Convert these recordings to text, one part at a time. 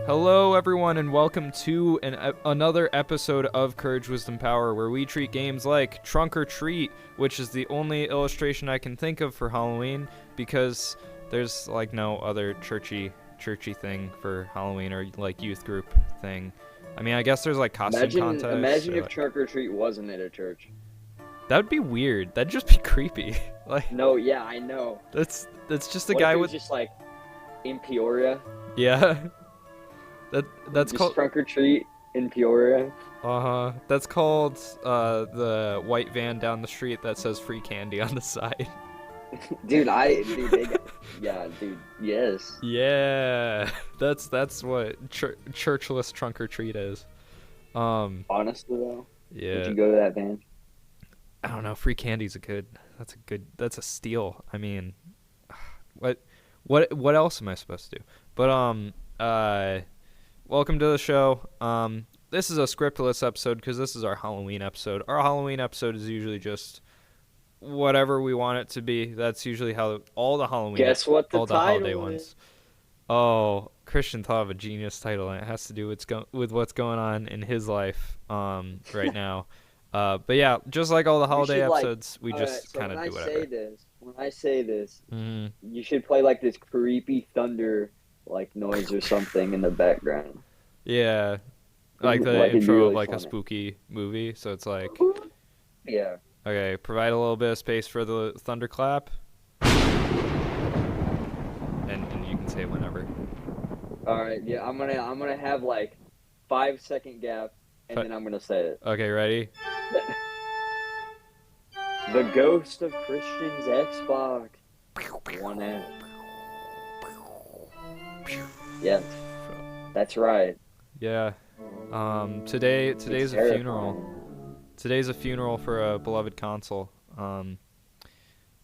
Hello, everyone, and welcome to another episode of Courage, Wisdom, Power, where we treat games like Trunk or Treat, which is the only illustration I can think of for Halloween, because there's, like, no other churchy thing for Halloween or, like, youth group thing. I mean, I guess there's, like, costume contests. Imagine if Trunk or Treat wasn't at a church. That would be weird. That'd just be creepy. Like, no, yeah, I know. That's just a what guy if it with... was just, like, in Peoria? Yeah. That's just called Trunk or Treat in Peoria. That's called the white van down the street that says free candy on the side. dude, yes. Yeah, that's what churchless Trunk or Treat is. Honestly though, yeah. Would you go to that van? I don't know. Free candy's that's a steal. I mean, what else am I supposed to do? But welcome to the show. This is a scriptless episode because this is our Halloween episode. Our Halloween episode is usually just whatever we want it to be. That's usually how all the Halloween, Guess what the all the title holiday is. ones. Oh, Christian thought of a genius title, and it has to do with what's going on in his life right now. But yeah, just like all the holiday episodes, we just kind of do whatever. When I say this, you should play like this creepy thunder like noise or something in the background. Yeah, like the like intro really of like funny. a spooky movie. So it's like, yeah. Okay, provide a little bit of space for the thunderclap, and you can say whenever. All right, yeah, I'm gonna have like 5-second gap, and then I'm gonna say it. Okay, ready? The ghost of Christian's Xbox. 1M. Yeah, that's right. Yeah. Today's a funeral. Today's a funeral for a beloved console.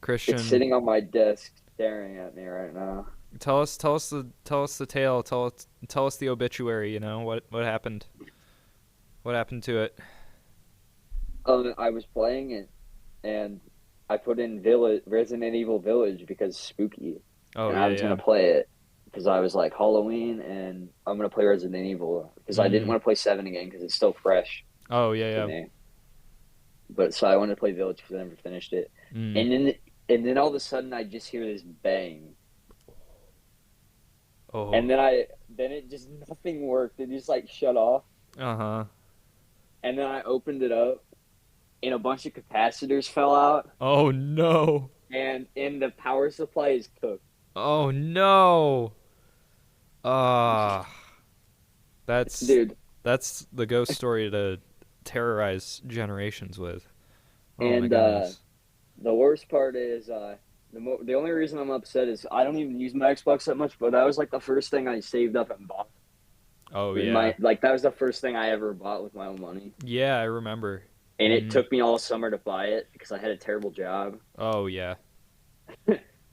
Christian. It's sitting on my desk, staring at me right now. Tell us the tale. Tell us the obituary. You know what happened. What happened to it? I was playing it, and I put in Resident Evil Village because spooky. Oh, and yeah, I was gonna play it because I was like Halloween, and I'm gonna play Resident Evil because I didn't want to play 7 again because it's still fresh. Oh yeah. But so I wanted to play Village because I never finished it, and then all of a sudden I just hear this bang. Oh. And then it just nothing worked. It just like shut off. Uh-huh. And then I opened it up, and a bunch of capacitors fell out. Oh no. And the power supply is cooked. Oh no. That's the ghost story to terrorize generations with. Oh, and my goodness. The worst part is the only reason I'm upset is I don't even use my Xbox that much, but that was like the first thing I saved up and bought. Oh yeah. That was the first thing I ever bought with my own money. Yeah, I remember. And it took me all summer to buy it because I had a terrible job. Oh yeah.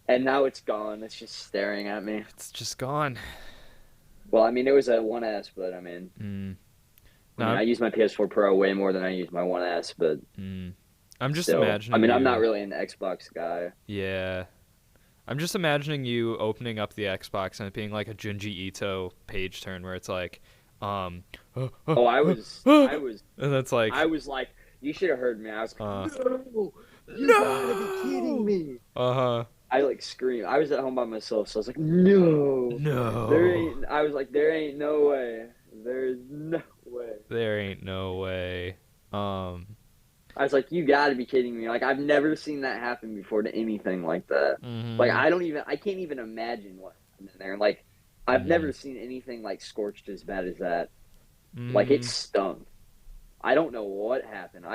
And now it's gone. It's just staring at me. It's just gone. Well, I mean, it was a 1S, but I mean, I use my PS4 Pro way more than I use my 1S, but I'm just still, imagining. I mean, I'm not really an Xbox guy. Yeah. I'm just imagining you opening up the Xbox and it being like a Junji Ito page turn where it's like, I was, and that's like, I was like, you should have heard me. I was like, no, you No! gotta be kidding me. I like screamed. I was at home by myself, so I was like, no, I was like, there ain't no way. There's no way. There ain't no way. I was like, you gotta be kidding me. Like, I've never seen that happen before to anything like that. Like, I can't even imagine what happened in there. Like, I've never seen anything like scorched as bad as that. Like, it stunk. I don't know what happened.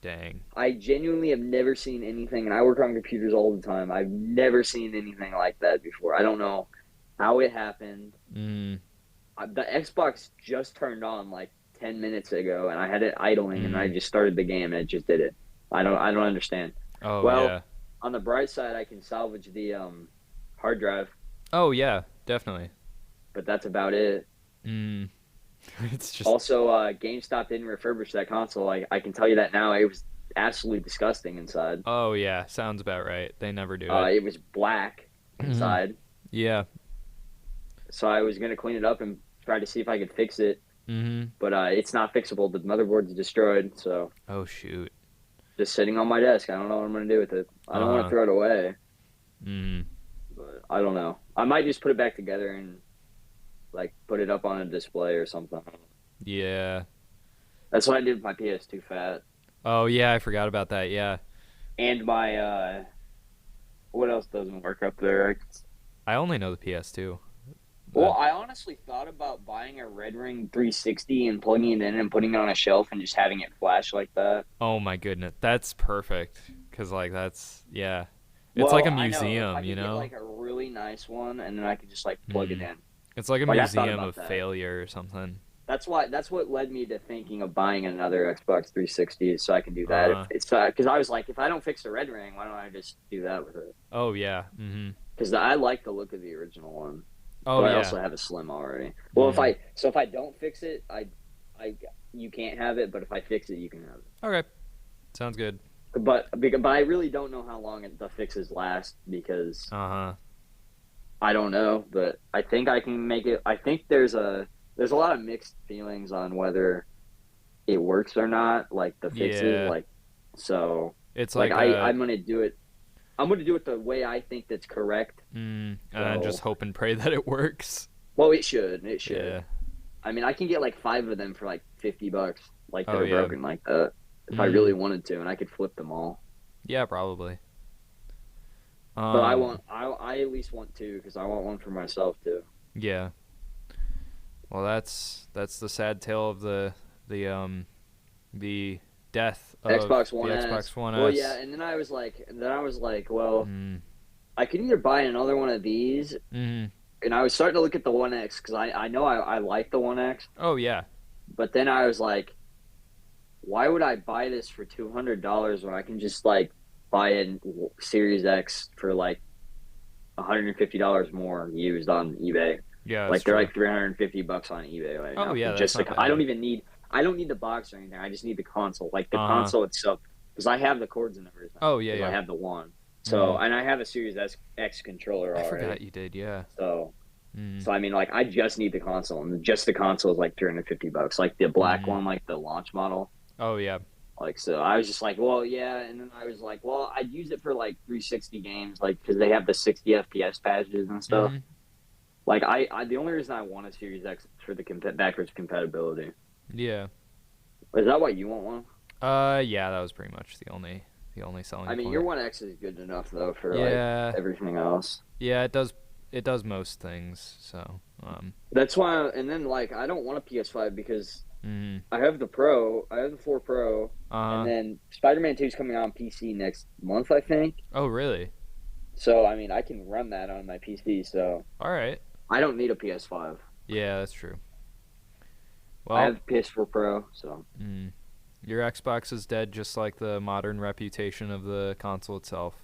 Dang. I genuinely have never seen anything, and I work on computers all the time. I've never seen anything like that before. I don't know how it happened. The Xbox just turned on like 10 minutes ago, and I had it idling, and I just started the game, and it just did it. I don't understand. Oh, well, yeah. On the bright side, I can salvage the hard drive. Oh, yeah, definitely. But that's about it. It's just... Also, GameStop didn't refurbish that console. I can tell you that now. It was absolutely disgusting inside. Oh, yeah, sounds about right. They never do it. It was black inside. Yeah. So I was going to clean it up and try to see if I could fix it. Mm-hmm. But it's not fixable. The motherboard's destroyed, so Oh shoot. just sitting on my desk. I don't know what I'm gonna do with it. I don't want to throw it away. Mm-hmm. But I don't know. I might just put it back together and like put it up on a display or something. Yeah. That's what I did with my PS2 Fat. Oh yeah, I forgot about that. Yeah. And my what else doesn't work up there? I only know the PS2. Well, I honestly thought about buying a Red Ring 360 and plugging it in and putting it on a shelf and just having it flash like that. Oh my goodness, that's perfect. Cause like yeah, it's like a museum, you know. Get, like a really nice one, and then I could just like plug it in. It's like a museum of failure or something. That's what led me to thinking of buying another Xbox 360 so I can do that. It's because I was like, if I don't fix the Red Ring, why don't I just do that with it? Oh yeah. Because I like the look of the original one. Oh but yeah. I also have a Slim already. Well, if I don't fix it, you can't have it. But if I fix it, you can have it. Okay, sounds good. But I really don't know how long the fixes last because I don't know. But I think I can make it. I think there's a lot of mixed feelings on whether it works or not. Like the fixes, so it's like I'm gonna do it. I'm going to do it the way I think that's correct. And just hope and pray that it works. Well, it should. It should. Yeah. I mean, I can get like 5 of them for like $50, like that are broken like that, if I really wanted to, and I could flip them all. Yeah, probably. But I at least want 2 because I want one for myself too. Yeah. Well, that's the sad tale of the death of Xbox One the S. Xbox One S. Well, yeah, and then I was like, well, I could either buy another one of these, and I was starting to look at the One X because I know I like the One X. Oh yeah. But then I was like, why would I buy this for $200 when I can just like buy a Series X for like $150 more used on eBay? Yeah, like they're like $350 on eBay right now. Oh yeah, just like I don't need the box or anything. I just need the console, like the console itself, because I have the cords and everything. Oh yeah. I have the one. So and I have a Series X controller already. I forgot you did, yeah. So I mean, like I just need the console, and just the console is like $350, like the black one, like the launch model. Oh yeah. Like so, I was just like, well, yeah, and then I was like, well, I'd use it for like 360 games, like because they have the 60 FPS patches and stuff. Like I the only reason I want a Series X is for the backwards compatibility. Yeah. Is that why you want one? Yeah, that was pretty much the only selling I mean, point. your One X is good enough though for like everything else. Yeah, it does most things. So that's why. And then like I don't want a PS5 because I have the Pro, I have the 4 Pro, and then Spider-Man 2 is coming out on PC next month, I think. Oh really? So I mean, I can run that on my PC. So all right. I don't need a PS5. Yeah, that's true. Well, I have PS4 Pro, so. Your Xbox is dead, just like the modern reputation of the console itself.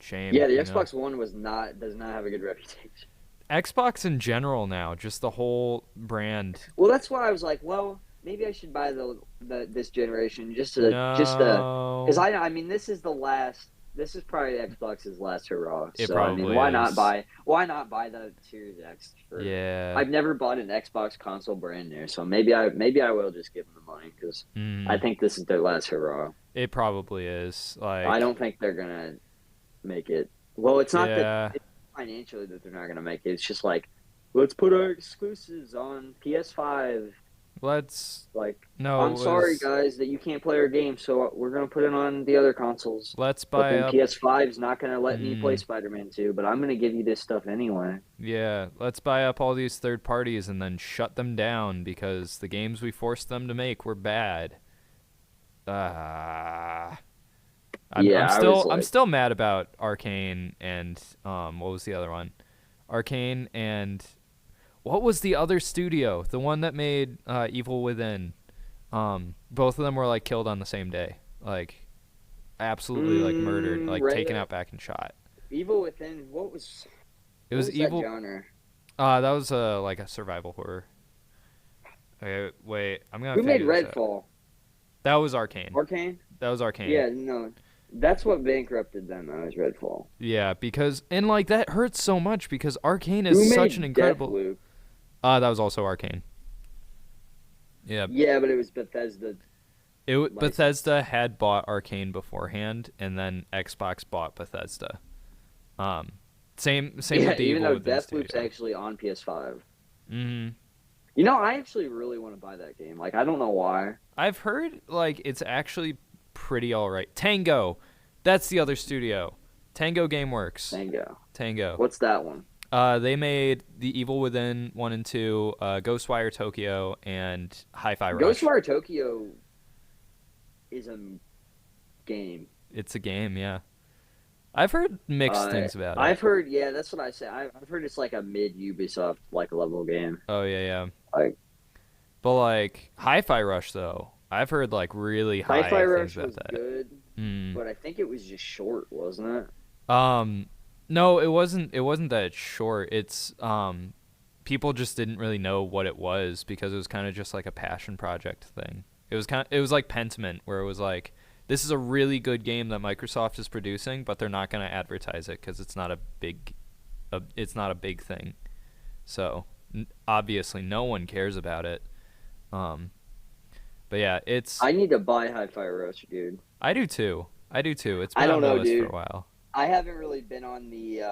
Shame. Yeah, the Xbox One does not have a good reputation. Xbox in general now, just the whole brand. Well, that's why I was like, well, maybe I should buy this generation just because I mean this is probably Xbox's last hurrah. I mean, why not buy the Series X? I've never bought an Xbox console brand new, so maybe I will just give them the money because I think this is their last hurrah. It probably is. Like I don't think they're gonna make it. Well, it's not that it's financially that they're not gonna make it. It's just like let's put our exclusives on PS5. I'm sorry, guys, that you can't play our game, so we're going to put it on the other consoles. Let's buy but PS5 is not going to let me play Spider-Man 2, but I'm going to give you this stuff anyway. Yeah, let's buy up all these third parties and then shut them down because the games we forced them to make were bad. I'm still mad about Arcane and what was the other one? Arcane and what was the other studio? The one that made Evil Within. Both of them were like killed on the same day. Like absolutely like murdered, like taken out back and shot. Evil Within, what was Evil that genre? That was like a survival horror. Okay, wait, I'm gonna. Who made Redfall? That was Arcane. Arcane? That was Arcane. Yeah, no. That's what bankrupted them, though, is Redfall. Yeah, because and like that hurts so much because Arcane is such an incredible. Deathloop? That was also Arcane. Yeah. Yeah, but it was Bethesda. Bethesda had bought Arcane beforehand, and then Xbox bought Bethesda. Same Yeah, with the even Evil though Within Deathloop's studio. actually on PS5. Mm-hmm. You know, I actually really want to buy that game. Like, I don't know why. I've heard like it's actually pretty all right. Tango, that's the other studio. Tango GameWorks. Tango. What's that one? They made The Evil Within 1 and 2, Ghostwire Tokyo, and Hi-Fi Rush. Ghostwire Tokyo is a game. It's a game, yeah. I've heard mixed things about it. I've heard, yeah, that's what I say. I've heard it's like a mid Ubisoft like level game. Oh yeah. Like, but like Hi-Fi Rush though, I've heard like really high Hi-Fi things Rush about was that. good, but I think it was just short, wasn't it? No, it wasn't. It wasn't that short. It's people just didn't really know what it was because it was kind of just like a passion project thing. It was like Pentiment, where it was like, this is a really good game that Microsoft is producing, but they're not going to advertise it because it's not a big thing. So obviously no one cares about it. But yeah, I need to buy Hi-Fi Rush, dude. I do too. It's been on my list for a while. I haven't really been on the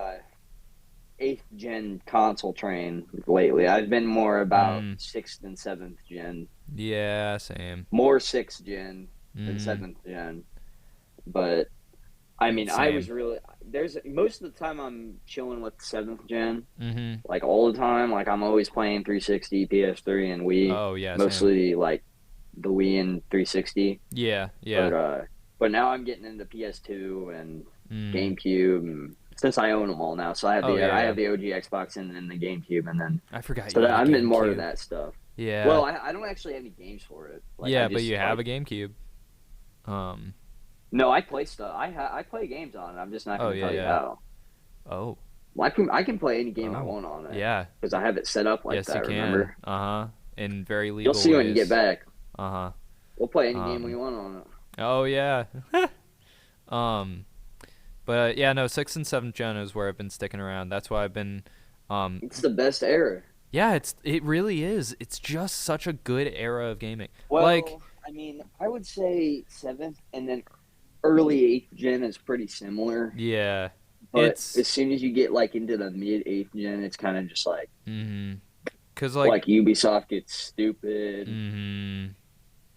8th gen console train lately. I've been more about 6th and 7th gen. Yeah, same. More 6th gen than 7th gen. But I mean, same. I was really most of the time I'm chilling with 7th gen. Like all the time. Like I'm always playing 360, PS3, and Wii. Oh yeah, mostly same. Like the Wii and 360. Yeah. But now I'm getting into PS2 and GameCube, and since I own them all now, so I have I have the OG Xbox and then the GameCube, and then I forgot. So I'm in more of that stuff. Yeah. Well, I don't actually have any games for it. Like, but you have a GameCube. No, I play stuff. I play games on it. I'm just not going to tell you how. Oh. Well, I can play any game I want on it. Yeah. Because I have it set up like yes, that. You can. Remember? In very legal You'll see ways. when you get back. We'll play any game we want on it. Oh yeah. But yeah, no, 6th and 7th gen is where I've been sticking around. That's why I've been. It's the best era. Yeah, it really is. It's just such a good era of gaming. Well, I mean, I would say 7th and then early 8th gen is pretty similar. Yeah. But as soon as you get like into the mid 8th gen, it's kind of just like. Because like Ubisoft gets stupid.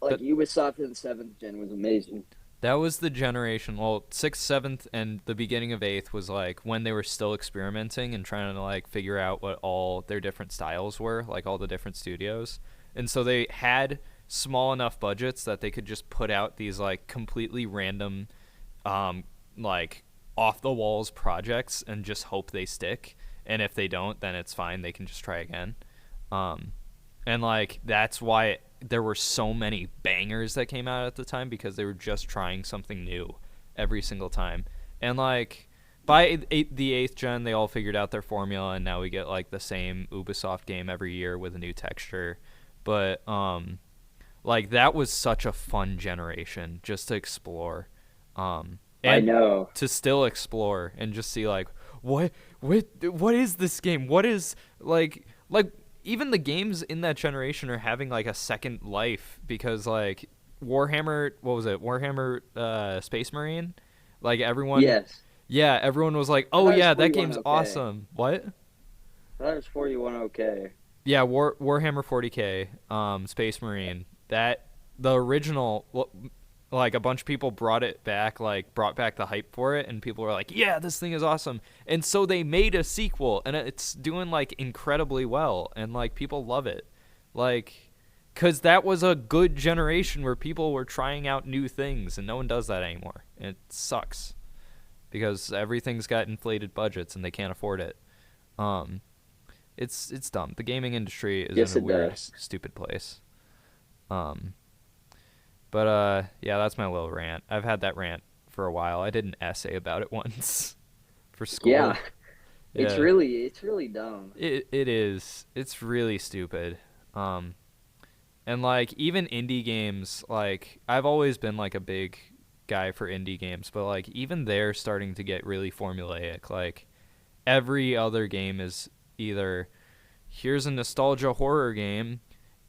Like Ubisoft in 7th gen was amazing. That was the generation. Well, 6th, 7th, and the beginning of 8th was like when they were still experimenting and trying to like figure out what all their different styles were, like all the different studios. And so they had small enough budgets that they could just put out these like completely random, like off the walls projects and just hope they stick. And if they don't, then it's fine. They can just try again. And like that's why there were so many bangers that came out at the time, because they were just trying something new every single time. And like by the 8th gen, they all figured out their formula, and now we get like the same Ubisoft game every year with a new texture. But like that was such a fun generation just to explore. And I know, to still explore and just see like what is this game? What is like even the games in that generation are having like a second life, because like Warhammer, what was it? Warhammer Space Marine? Like everyone. Yes. Yeah, everyone was like, "Oh yeah, that game's awesome." What? That was 41OK. Yeah, Warhammer 40K, Space Marine. That the original, like a bunch of people brought back the hype for it, and people were like, "Yeah, this thing is awesome." And so they made a sequel, and it's doing like incredibly well, and like people love it, like, cause that was a good generation where people were trying out new things, and no one does that anymore. And it sucks, because everything's got inflated budgets and they can't afford it. It's dumb. The gaming industry is in a weird, stupid place. But yeah, that's my little rant. I've had that rant for a while. I did an essay about it once for school. Yeah. It's really dumb. It is. It's really stupid. And like even indie games, like I've always been like a big guy for indie games, but like even they're starting to get really formulaic. Like every other game is either here's a nostalgia horror game,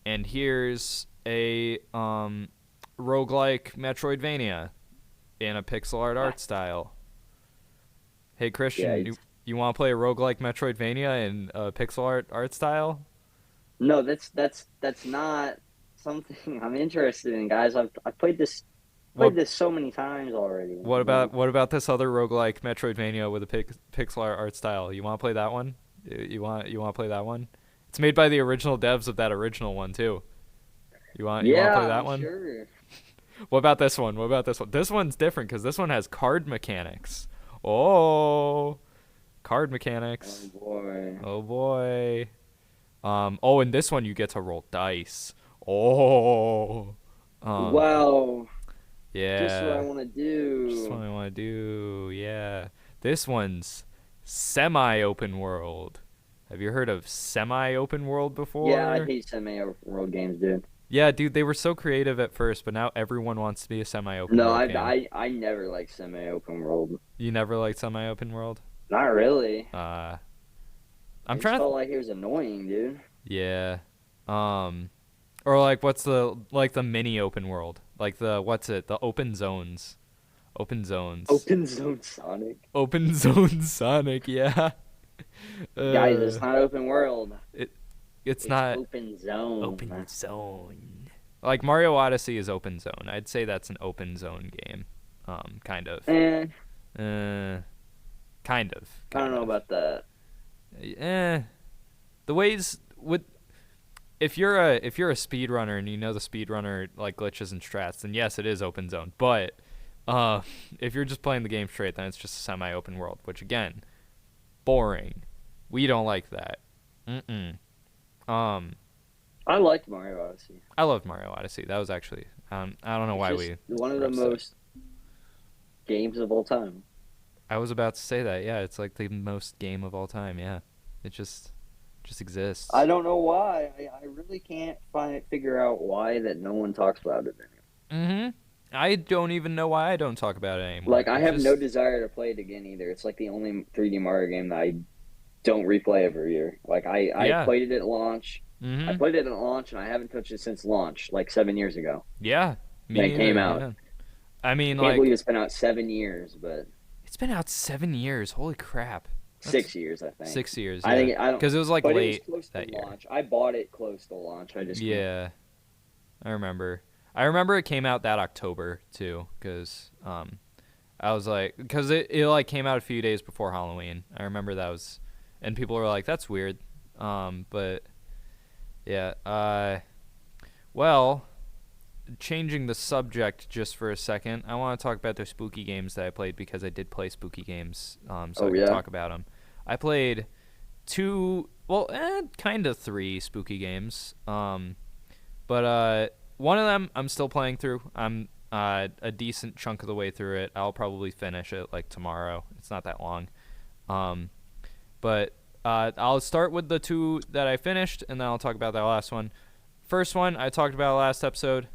and here's a roguelike Metroidvania in a pixel art style. Hey Christian, you want to play a roguelike Metroidvania in a pixel art style? No, that's not something I'm interested in, guys. I've played this What so many times already. what about this other roguelike Metroidvania with a pixel art style? You want to play that one? You want to play that one? It's made by the original devs of that original one too. You want to play that one? Sure. What about this one? What about this one? This one's different because this one has card mechanics. Oh, card mechanics. Oh boy. Oh boy. Oh, in this one you get to roll dice. Oh. Wow. Yeah. Just what I want to do. Just what I want to do. Yeah. This one's semi-open world. Have you heard of semi-open world before? Yeah, I hate semi-open world games, dude. Yeah, dude, they were so creative at first, but now everyone wants to be a semi-open world game. I never liked semi-open world. You never liked semi-open world? Not really. I'm I trying to felt like it was annoying, dude. Yeah. Or like what's the mini open world? Like the open zones. Open zones. Open zone Sonic. Open zone Sonic, yeah. Guys, it's not open world. It's not open zone. Open zone. Like Mario Odyssey is open zone. I'd say that's an open zone game. Kind of. Kind of. I don't know about that. The ways with if you're a speedrunner and you know the speedrunner like glitches and strats, then yes, it is open zone. But if you're just playing the game straight, then it's just a semi-open world, which again, boring. We don't like that. I liked Mario Odyssey. I loved Mario Odyssey. That was actually I don't know why we one of the most games of all time. I was about to say that. Yeah, it's like the most game of all time. Yeah, it just exists. I don't know why. I really can't figure out why that no one talks about it anymore. I don't even know why I don't talk about it anymore. Like, I have no desire to play it again either. It's like the only 3D Mario game that I don't replay every year. Like, I played it at launch. I played it at launch, and I haven't touched it since launch, like 7 years ago. Yeah. When it came out. Yeah. I mean, I can't believe it's been out 7 years, but... It's been out 7 years. Holy crap. 6 years, I think. 6 years, yeah. I think because it was like late it was close that to year. Launch. I bought it close to launch. I remember. I remember it came out that October too, because I was like, because it like came out a few days before Halloween. I remember that was, and people were like, that's weird. But yeah. Well, changing the subject just for a second, I want to talk about the spooky games that I played because I did play spooky games. So I can talk about them. I played 3 spooky games. But one of them I'm still playing through. I'm a decent chunk of the way through it. I'll probably finish it like tomorrow. It's not that long. But I'll start with the 2 that I finished, and then I'll talk about that last one. First one I talked about last episode.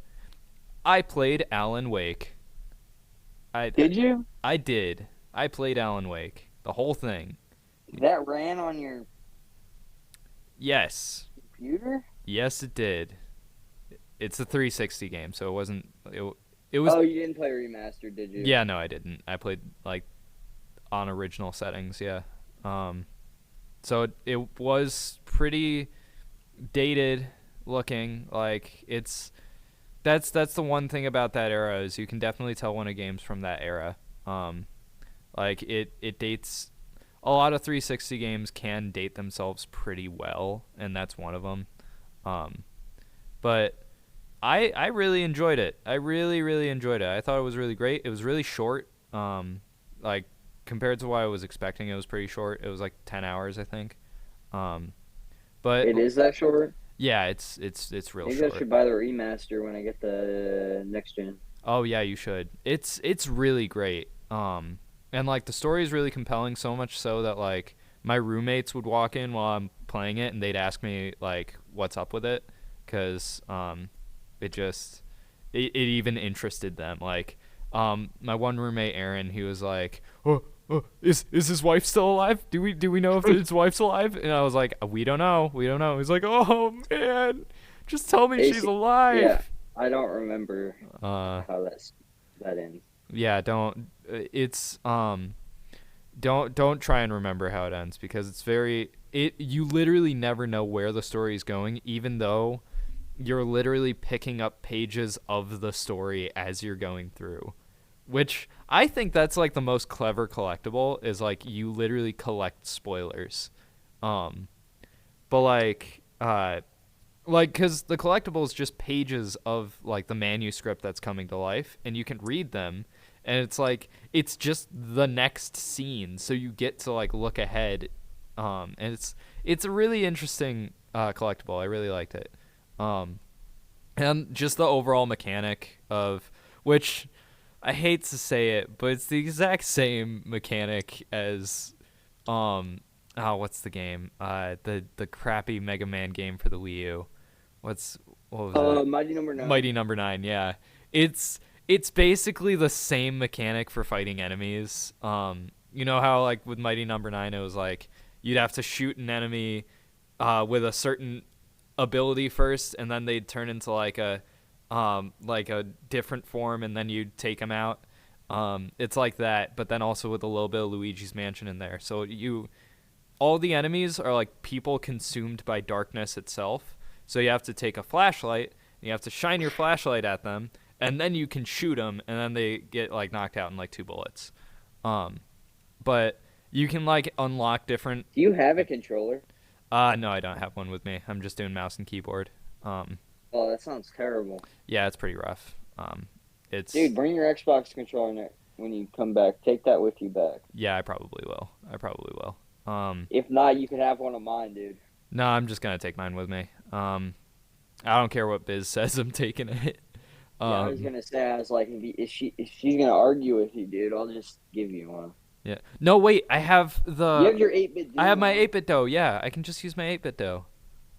I played Alan Wake. Did you? I did. I played Alan Wake. The whole thing. That ran on your... Yes. Computer? Yes, it did. It's a 360 game, so it wasn't... It was. Oh, you didn't play remastered, did you? Yeah, no, I didn't. I played, like, on original settings, yeah. So it was pretty dated looking. Like, it's... That's the one thing about that era is you can definitely tell when a game's from that era. Like it dates. A lot of 360 games can date themselves pretty well, and that's one of them. But I really enjoyed it. I really enjoyed it. I thought it was really great. It was really short. Like compared to what I was expecting, it was pretty short. It was like 10 hours, I think. But it is that short? Yeah, it's real Maybe short. I should buy the remaster when I get the next gen. Oh yeah, you should. It's really great. And like the story is really compelling, so much so that like my roommates would walk in while I'm playing it and they'd ask me like what's up with it, because it even interested them. Like my one roommate Aaron, he was like, "Oh, oh, is his wife still alive? Do we know if his wife's alive? And I was like, we don't know. He's like, oh man, just tell me she's alive. Yeah, I don't remember how that ends. Yeah, don't try and remember how it ends, because it's you literally never know where the story is going, even though you're literally picking up pages of the story as you're going through, which I think that's like the most clever collectible, is like you literally collect spoilers. But like because the collectible is just pages of like the manuscript that's coming to life, and you can read them, and it's like it's just the next scene, so you get to like look ahead, and it's a really interesting collectible. I really liked it, and just the overall mechanic of, which I hate to say it, but it's the exact same mechanic as what's the game, the crappy Mega Man game for the Wii U. What was it? Mighty Number 9. Mighty Number 9, yeah. It's basically the same mechanic for fighting enemies. You know how like with Mighty Number 9 it was like you'd have to shoot an enemy with a certain ability first, and then they'd turn into like a different form, and then you'd take them out. It's like that, but then also with a little bit of Luigi's Mansion in there. So all the enemies are like people consumed by darkness itself. So you have to take a flashlight, and you have to shine your flashlight at them, and then you can shoot them, and then they get like knocked out in like 2 bullets. But you can like unlock different. Do you have a controller? No, I don't have one with me. I'm just doing mouse and keyboard. Oh, that sounds terrible. Yeah, it's pretty rough. Dude, bring your Xbox controller when you come back. Take that with you back. Yeah, I probably will. If not, you could have one of mine, dude. No, I'm just gonna take mine with me. I don't care what Biz says. I'm taking it. I was gonna say, I was like, if she's gonna argue with you, dude, I'll just give you one. Yeah. No, wait. I have You have your 8-bit. I have my 8-bit dough. Yeah, I can just use my 8-bit dough.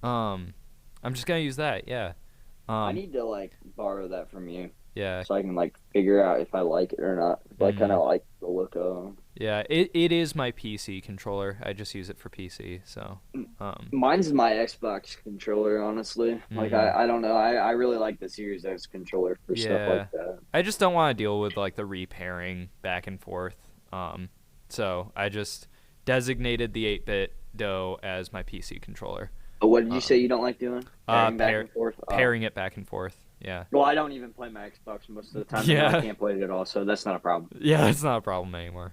I'm just gonna use that. Yeah. I need to like borrow that from you. Yeah. So I can like figure out if I like it or not. If I kind of like the look of them. Yeah, it is my PC controller. I just use it for PC. So. Mine's my Xbox controller, honestly. Like I don't know. I really like the Series X controller for stuff like that. I just don't want to deal with like the repairing back and forth. So I just designated the 8-bit dough as my PC controller. What did you say you don't like doing? Pairing back and forth? Pairing it back and forth. Yeah. Well, I don't even play my Xbox most of the time. Yeah. I can't play it at all, so that's not a problem. Yeah, it's not a problem anymore.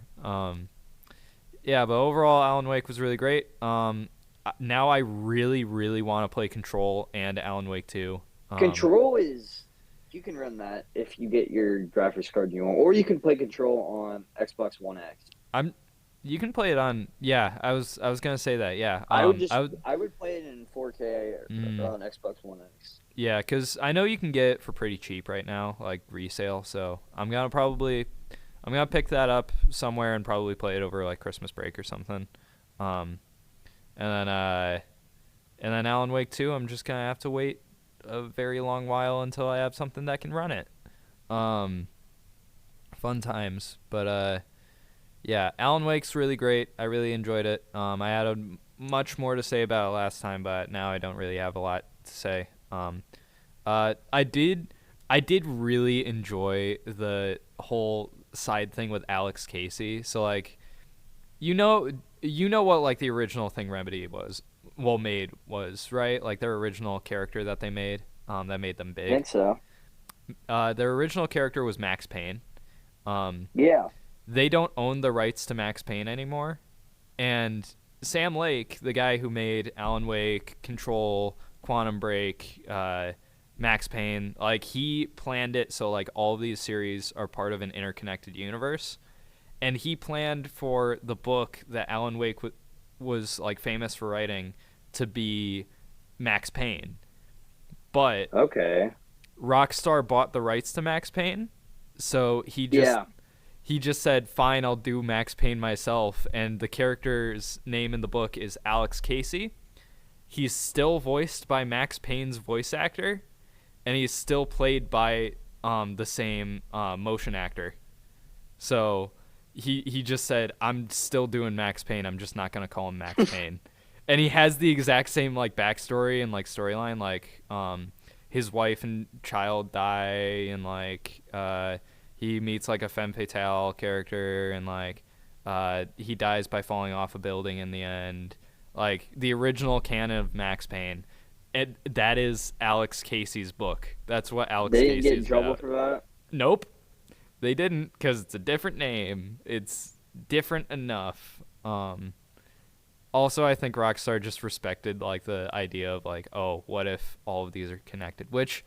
Yeah, but overall, Alan Wake was really great. Now I really, really want to play Control and Alan Wake 2. Control is... You can run that if you get your graphics card you want, or you can play Control on Xbox One X. You can play it on. Yeah, I was gonna say that. Yeah. I would play it in 4K on Xbox One X. Yeah, because I know you can get it for pretty cheap right now, like resale. So I'm gonna pick that up somewhere and probably play it over like Christmas break or something. And then Alan Wake 2, I'm just gonna have to wait a very long while until I have something that can run it. Fun times, but yeah, Alan Wake's really great. I really enjoyed it. I had much more to say about it last time, but now I don't really have a lot to say. I did really enjoy the whole side thing with Alex Casey. So like, you know what like the original thing Remedy was right? Like their original character that they made, that made them big. I think so. Their original character was Max Payne. Yeah. They don't own the rights to Max Payne anymore, and Sam Lake, the guy who made Alan Wake, Control, Quantum Break, Max Payne, like he planned it so like all of these series are part of an interconnected universe, and he planned for the book that Alan Wake was like famous for writing to be Max Payne. But okay, Rockstar bought the rights to Max Payne, so he just said, fine, I'll do Max Payne myself, and the character's name in the book is Alex Casey. He's still voiced by Max Payne's voice actor, and he's still played by the same motion actor. So he just said, I'm still doing Max Payne. I'm just not gonna call him Max Payne. And he has the exact same like backstory and like storyline. Like his wife and child die, and like he meets like a femme fatale character, and like he dies by falling off a building in the end. Like the original canon of Max Payne. That is Alex Casey's book. That's what Alex They Casey didn't get in is trouble about. for that? Nope, they didn't, because it's a different name. It's different enough. Also, I think Rockstar just respected like the idea of like, oh, what if all of these are connected? Which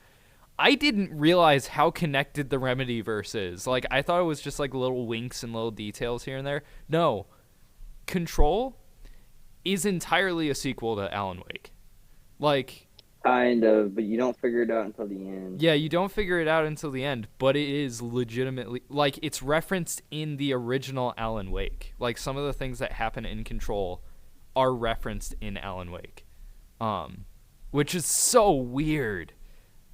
I didn't realize how connected the Remedyverse is. Like, I thought it was just like little winks and little details here and there. No, Control is entirely a sequel to Alan Wake. Like, Kind of, but you don't figure it out until the end. yeah, you don't figure it out until the end, but it is legitimately, like, it's referenced in the original Alan Wake. Like, some of the things that happen in Control are referenced in Alan Wake, which is so weird.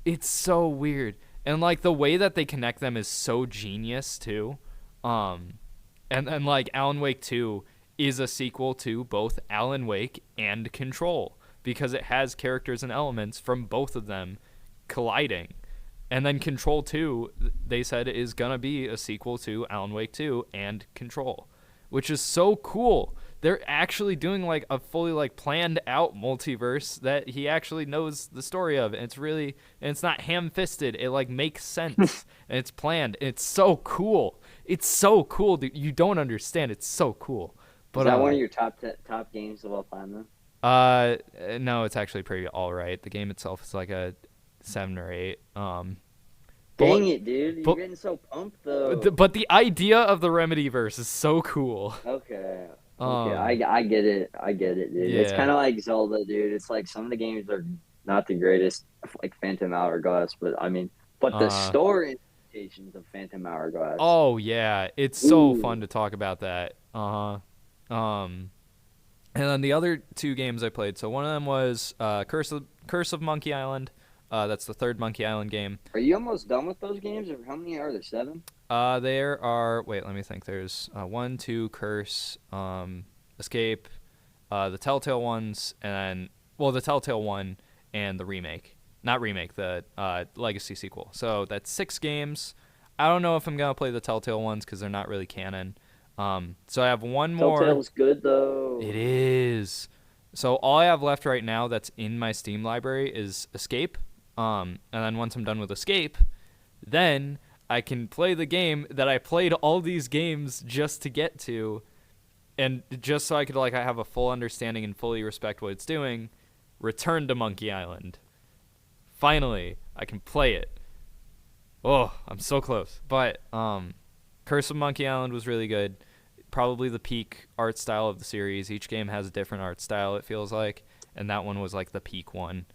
It's so weird, and like the way that they connect them is so genius too. And then like Alan Wake 2 is a sequel to both Alan Wake and Control, because it has characters and elements from both of them colliding. And then Control 2, they said, is gonna be a sequel to Alan Wake 2 and Control, which is so cool. They're actually doing like a fully like planned out multiverse that he actually knows the story of, and it's not ham-fisted. It like makes sense and it's planned. And it's so cool. It's so cool. Dude. You don't understand. It's so cool. But, Is that one of your top games of all time then? No, it's actually pretty all right. The game itself is like a 7 or 8. Dang it, dude! You're getting so pumped though. But the idea of the Remedyverse is so cool. Okay. I get it. I get it, dude. Yeah. It's kind of like Zelda, dude. It's like some of the games are not the greatest, like Phantom Hourglass, but the story implications of Phantom Hourglass. Oh yeah, it's so fun to talk about that. And then the other 2 games I played. So one of them was Curse of Monkey Island. That's the 3rd Monkey Island game. Are you almost done with those games? Or how many are there? 7? There are. Wait, let me think. There's 1, 2, Curse, Escape, the Telltale ones, and then the Telltale one and the remake. Not remake, the Legacy sequel. So that's 6 games. I don't know if I'm gonna play the Telltale ones because they're not really canon. So I have one more. Telltale's good though. It is. So all I have left right now that's in my Steam library is Escape. And then once I'm done with Escape, then I can play the game that I played all these games just to get to, and just so I could I have a full understanding and fully respect what it's doing. Return to Monkey Island. Finally, I can play it. Oh, I'm so close. But Curse of Monkey Island was really good. Probably the peak art style of the series. Each game has a different art style, it feels like, and that one was like the peak one.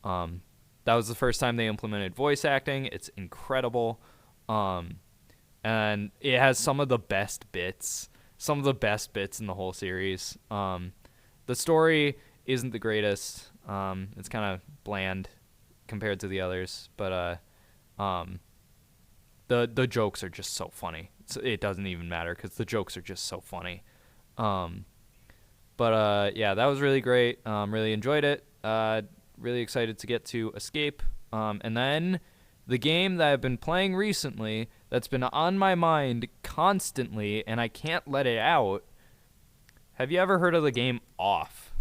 That was the first time they implemented voice acting. It's incredible. And it has some of the best bits in the whole series. The story isn't the greatest. It's kind of bland compared to the others, but the jokes are just so funny. It doesn't even matter because the jokes are just so funny. But yeah, that was really great. Really enjoyed it. Really excited to get to Escape. And then the game that I've been playing recently that's been on my mind constantly and I can't let it out. Have you ever heard of the game Off?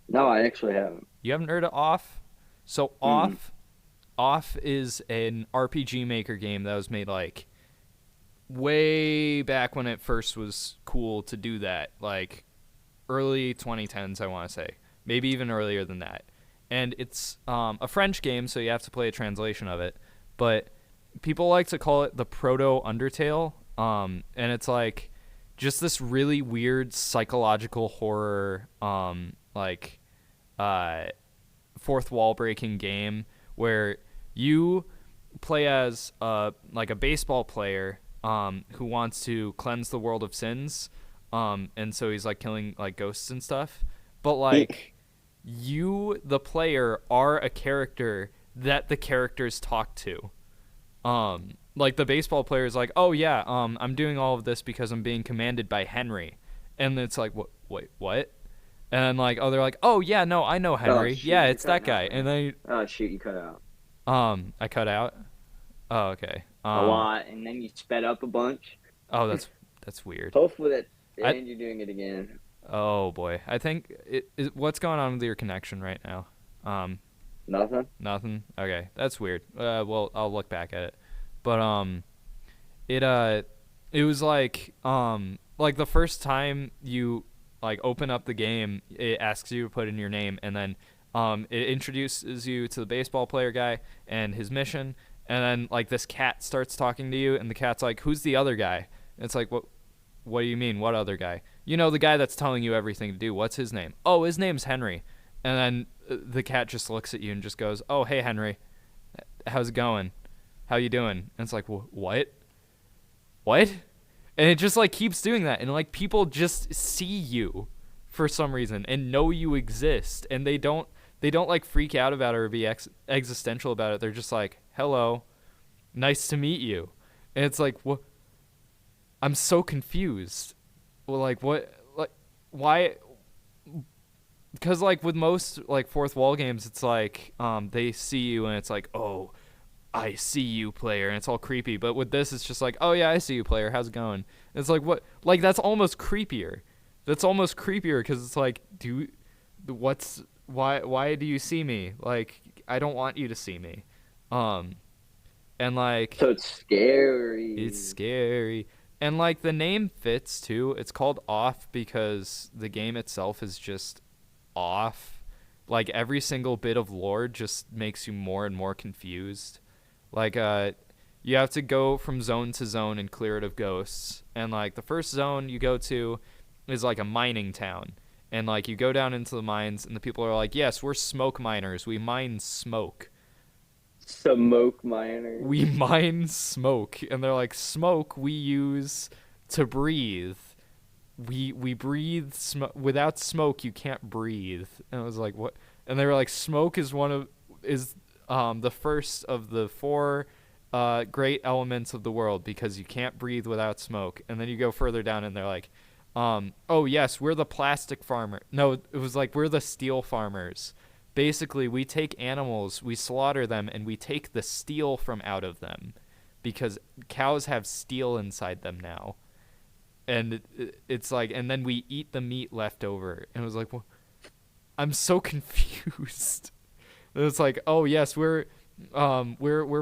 No, I actually haven't. You haven't heard of Off? So Off is an RPG Maker game that was made like way back when it first was cool to do that, like early 2010s, I want to say, maybe even earlier than that. And it's a French game, so you have to play a translation of it. But people like to call it the proto Undertale, and it's like just this really weird psychological horror, fourth wall breaking game where you play as a baseball player who wants to cleanse the world of sins, and so he's like killing like ghosts and stuff, but like you, the player, are a character that the characters talk to, like the baseball player is like, oh yeah, I'm doing all of this because I'm being commanded by Henry, and it's like, what? Wait, what? And like, oh, they're like, oh yeah, no, I know Oh Henry. shoot, Yeah, you're it's that cutting out, guy. man. And then Oh shoot, you cut out I cut out. Oh, okay. a lot, and then you sped up a bunch. Oh, that's weird. Hopefully that, I and you're doing it again. Oh boy, I think what's going on with your connection right now? Nothing. Nothing. Okay, that's weird. Well, I'll look back at it, but it it was like the first time you like open up the game, it asks you to put in your name, and then it introduces you to the baseball player guy and his mission, and then like this cat starts talking to you, and the cat's like, "Who's the other guy?" And it's like, What do you mean? What other guy? You know, the guy that's telling you everything to do. What's his name? Oh, his name's Henry. And then the cat just looks at you and just goes, "Oh, hey Henry, how's it going? How you doing?" And it's like, what? What? And it just like keeps doing that, and like people just see you for some reason and know you exist, and they don't like freak out about it or be existential about it. They're just like, "Hello, nice to meet you," and it's like, what? I'm so confused. Well, like what? Like why? Because like with most like fourth wall games, it's like they see you and it's like, "Oh, I see you, player," and it's all creepy. But with this, it's just like, "Oh yeah, I see you, player. How's it going?" And it's like, what? Like that's almost creepier. That's almost creepier because it's like, why do you see me? Like I don't want you to see me. And like So it's scary. it's scary. And like the name fits too. It's called Off because the game itself is just off. Like every single bit of lore just makes you more and more confused. Like you have to go from zone to zone and clear it of ghosts. And like the first zone you go to is like a mining town. And like you go down into the mines and the people are like, "Yes, we're smoke miners. We mine smoke." Smoke miner. We mine smoke, and they're like, "Smoke we use to breathe. We breathe smoke. Without smoke you can't breathe." And I was like, "What?" And they were like, "Smoke is the first of the four great elements of the world because you can't breathe without smoke." And then you go further down and they're like, "Oh yes, we're the plastic farmer." No, it was like, "We're the steel farmers. Basically, we take animals, we slaughter them, and we take the steel from out of them because cows have steel inside them now." And it's like, and then we eat the meat left over. And it was like, well, I'm so confused. And it's like, "Oh yes, we're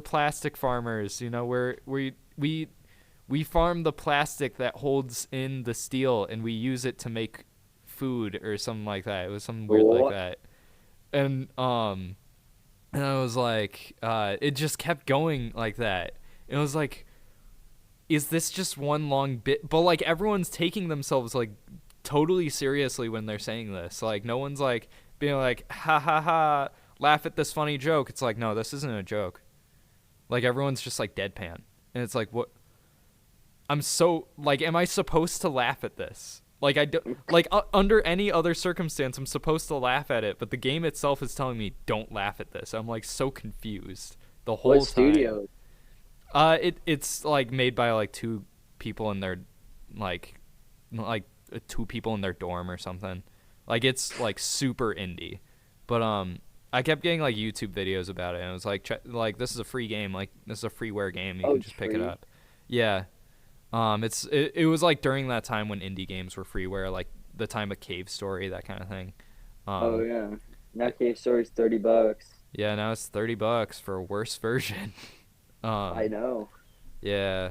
plastic farmers. You know, we farm the plastic that holds in the steel, and we use it to make food or something like that." It was something weird like that. And I was like, it just kept going like that. And it was like, is this just one long bit? But like everyone's taking themselves like totally seriously when they're saying this. Like no one's like being like, "Ha ha ha, laugh at this funny joke." It's like, no, this isn't a joke. Like everyone's just like deadpan. And it's like, what? I'm so like, am I supposed to laugh at this? Like I do, like under any other circumstance, I'm supposed to laugh at it, but the game itself is telling me don't laugh at this. I'm like so confused the whole time. What studio? It's like made by like two people in their like two people in their dorm or something. Like it's like super indie, but I kept getting like YouTube videos about it, and it was like this is a free game, like this is a freeware game. You can just pick it up. Yeah. It was like during that time when indie games were freeware, like the time of Cave Story, that kind of thing. Oh yeah, now Cave Story's $30. Yeah, now it's $30 for a worse version. I know. Yeah,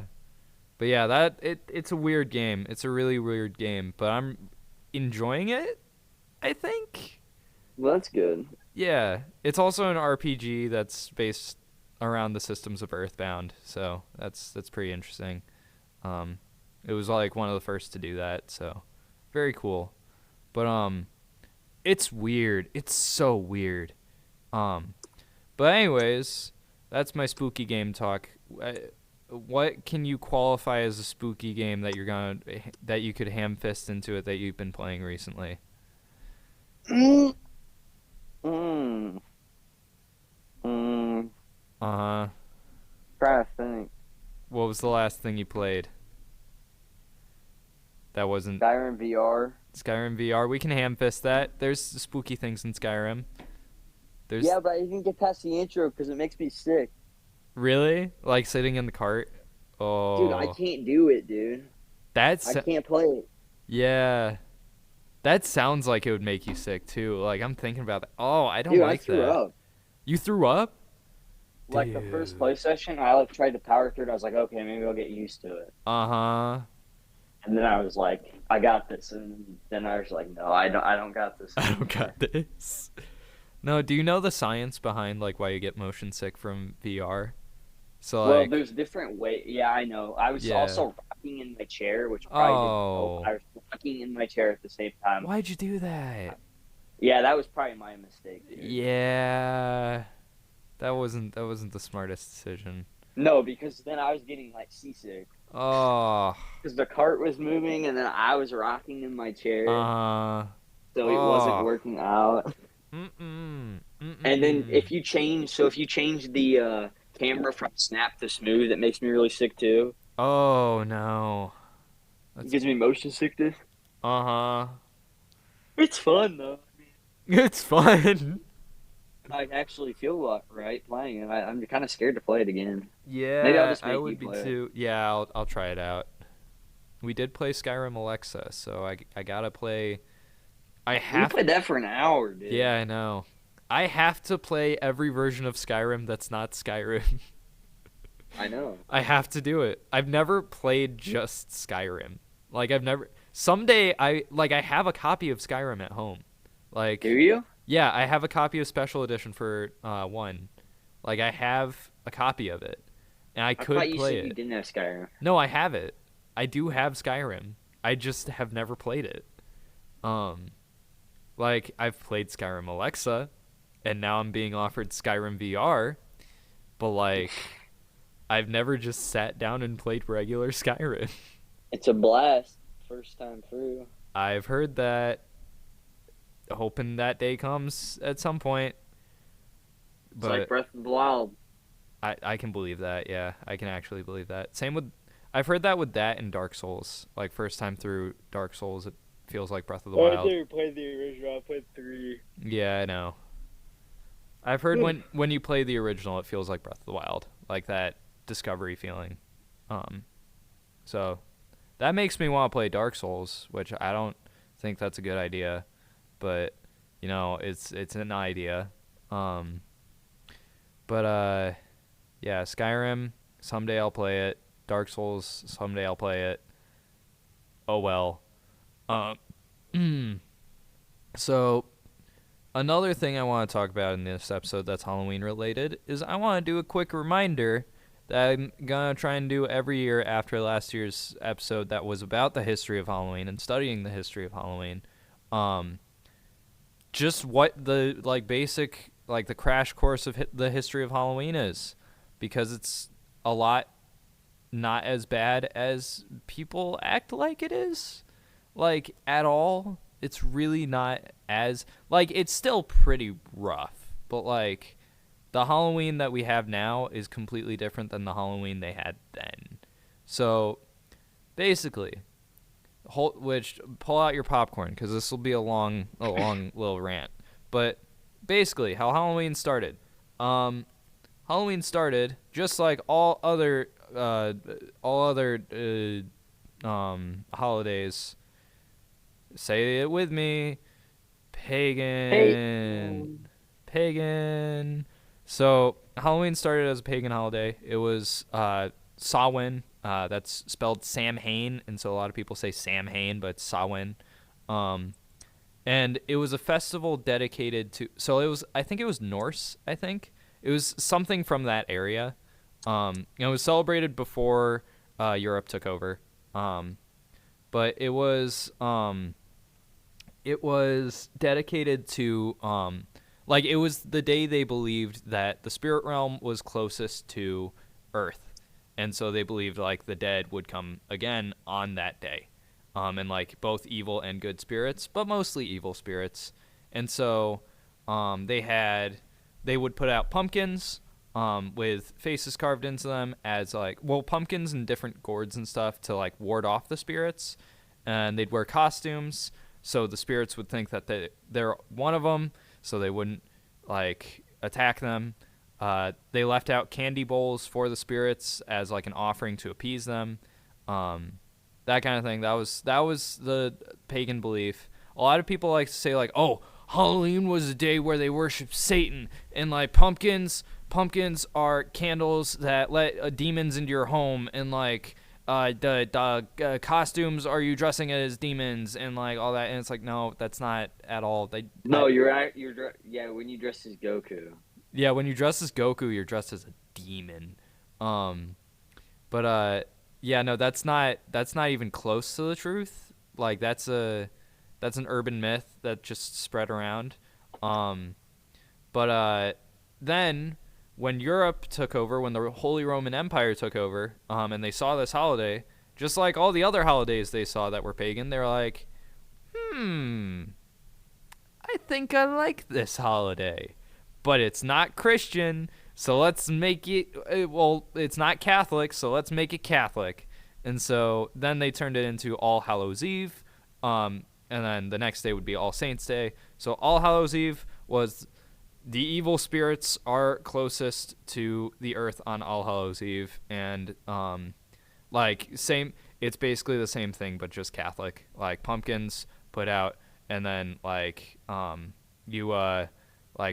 but yeah, it's a weird game. It's a really weird game, but I'm enjoying it, I think. Well, that's good. Yeah, it's also an RPG that's based around the systems of Earthbound, so that's pretty interesting. It was like one of the first to do that, so very cool. But it's weird. It's so weird. But anyways, that's my spooky game talk. What can you qualify as a spooky game that that you could ham fist into it that you've been playing recently? Uh-huh. Trying to think. What was the last thing you played? That wasn't Skyrim VR. Skyrim VR. We can ham-fist that. There's spooky things in Skyrim. There's Yeah, but I didn't get past the intro because it makes me sick. Really? Like sitting in the cart? Dude, I Oh. can't do it, dude. That's I can't play it. Yeah. That sounds like it would make you sick too. Like I'm thinking about that. Oh, I don't Dude, like I threw that. up. You threw up? Like the first Dude. play session, I like tried to power through it. I was like, okay, maybe I'll get used to it. Uh-huh. And then I was like, I got this. And then I was like, no, I don't got this I don't anymore. got this. No, do you know the science behind like why you get motion sick from VR? So Well, like, there's different ways. Yeah, I know. I was yeah. also rocking in my chair, which you probably didn't know. Oh. I was rocking in my chair at the same time. Why'd you do that? Yeah, that was probably my mistake, dude. Yeah. That wasn't the smartest decision. No, because then I was getting like seasick Oh. because the cart was moving, and then I was rocking in my chair, Uh. so it wasn't Oh. working out. Mm-mm. And then Mm-mm. if you change the camera from snap to smooth, it makes me really sick too. Oh no. It That's gives me motion sickness. uh-huh. It's fun though. It's fun. I actually feel right playing it. I'm kind of scared to play it again. Maybe I'll Yeah, just I make you would be play it. too. Yeah, I'll try it out. We did play Skyrim Alexa, so I gotta play. I We have. played that for an hour, dude. Yeah, I know. I have to play every version of Skyrim that's not Skyrim. I know. I have to do it. I've never played just Skyrim. Like I've never. Someday I have a copy of Skyrim at home. Like Do you? yeah, I have a copy of Special Edition for 1. Like I have a copy of it, and I I could thought you play said you it. didn't have Skyrim. No, I have it. I do have Skyrim. I just have never played it. Um, like I've played Skyrim Alexa, and now I'm being offered Skyrim VR, but like I've never just sat down and played regular Skyrim. It's a blast. First time through. I've heard that. Hoping that day comes at some point, It's like but Breath of the Wild. I can believe that. Yeah, I can actually believe that. Same with I've heard that with that and Dark Souls. Like first time through Dark Souls, it feels like Breath of the Oh, I Wild. never played the original. I played 3. Yeah, I know. I've heard when you play the original, it feels like Breath of the Wild, like that discovery feeling. So that makes me want to play Dark Souls, which I don't think that's a good idea, but it's an idea. But yeah, Skyrim, someday I'll play it. Dark Souls, someday I'll play it. Oh well. So another thing I want to talk about in this episode that's Halloween related is I want to do a quick reminder that I'm going to try and do every year after last year's episode that was about the history of Halloween and studying the history of Halloween. Just what the basic the crash course of the history of Halloween is, because it's a lot not as bad as people act like it is, at all. It's really not as it's still pretty rough, but the Halloween that we have now is completely different than the Halloween they had then. So basically, pull out your popcorn because this will be a long little rant. But basically, how Halloween started. Halloween started just like all other holidays. Say it with me. Pagan. So Halloween started as a pagan holiday. It was Samhain. That's spelled Samhain, and so a lot of people say Samhain, but it's Samhain. And it was a festival dedicated to. So I think it was Norse. I think it was something from that area. It was celebrated before Europe took over. But it was dedicated to it was the day they believed that the spirit realm was closest to Earth, and so they believed the dead would come again on that day, and both evil and good spirits, but mostly evil spirits. And so they would put out pumpkins, with faces carved into them as like, well, pumpkins and different gourds and stuff to like ward off the spirits, and they'd wear costumes so the spirits would think that they're one of them, so they wouldn't like attack them. They left out candy bowls for the spirits as like an offering to appease them. That kind of thing. That was the pagan belief. A lot of people like to say like, oh, Halloween was a day where they worship Satan, and like pumpkins are candles that let demons into your home, and like the costumes are you dressing as demons and like all that. And it's like, no, that's not at all. Yeah, when you dress as Goku. Yeah, when you dress as Goku, you're dressed as a demon. Yeah, no, that's not even close to the truth. Like that's an urban myth that just spread around. Then when Europe took over, when the Holy Roman Empire took over, and they saw this holiday, just like all the other holidays they saw that were pagan, they were like, I think I like this holiday. But it's not Christian, so let's make it, it's not Catholic, so let's make it Catholic. And so then they turned it into All Hallows Eve, and then the next day would be All Saints Day. So All Hallows Eve was the evil spirits are closest to the earth on All Hallows Eve, and it's basically the same thing, but just Catholic. Like pumpkins put out, and then you